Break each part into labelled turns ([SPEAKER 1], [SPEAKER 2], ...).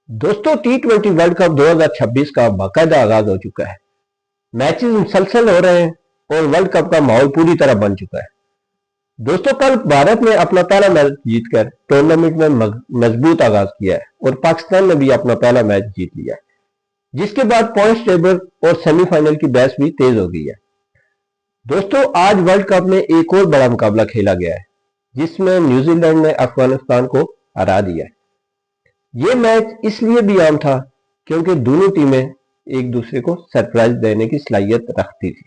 [SPEAKER 1] दोस्तों T20 world cup 2026 का बाकायदा आगाज हो चुका है। मैचेस मुसलसल हो रहे हैं और वर्ल्ड कप का माहौल पूरी तरह बन चुका है। दोस्तों कल भारत ने अपना पहला मैच जीतकर टूर्नामेंट में मजबूत आगाज किया है और पाकिस्तान ने भी अपना पहला मैच जीत लिया है, जिसके बाद पॉइंट्स टेबल और सेमीफाइनल की बहस भी तेज हो गई है। दोस्तों आज वर्ल्ड कप में एक और बड़ा मुकाबला खेला गया है, जिसमें न्यूजीलैंड ने अफगानिस्तान को हरा दिया है। ये मैच इसलिए भी आम था क्योंकि दोनों टीमें एक दूसरे को सरप्राइज देने की सलाहियत रखती थी।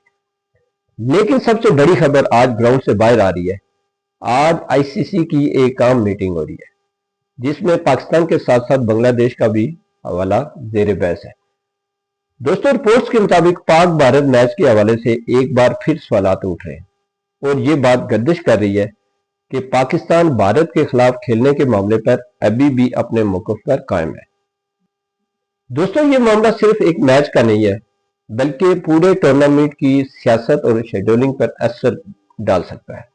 [SPEAKER 1] लेकिन सबसे बड़ी खबर आज ग्राउंड से बाहर आ रही है। आज आईसीसी की एक आम मीटिंग हो रही है, जिसमें पाकिस्तान के साथ साथ बांग्लादेश का भी हवाला जेर बहस है। दोस्तों रिपोर्ट्स के मुताबिक पाक भारत मैच के हवाले से एक बार फिर सवालात उठ रहे हैं और ये बात गर्दिश कर रही है कि पाकिस्तान भारत के खिलाफ खेलने के मामले पर अभी भी अपने मौक़िफ़ पर कायम है। दोस्तों ये मामला सिर्फ एक मैच का नहीं है, बल्कि पूरे टूर्नामेंट की सियासत और शेड्यूलिंग पर असर डाल सकता है।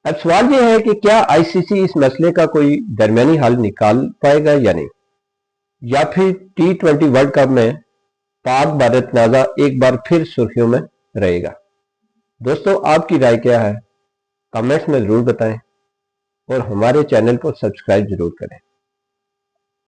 [SPEAKER 1] अब सवाल यह है कि क्या आईसीसी इस मसले का कोई दरमियानी हल निकाल पाएगा या नहीं, या फिर T20 वर्ल्ड कप में पाक भारत तनाज़ा एक बार फिर सुर्खियों में रहेगा। दोस्तों आपकी राय क्या है, कमेंट्स में जरूर बताएं और हमारे चैनल को सब्सक्राइब जरूर करें।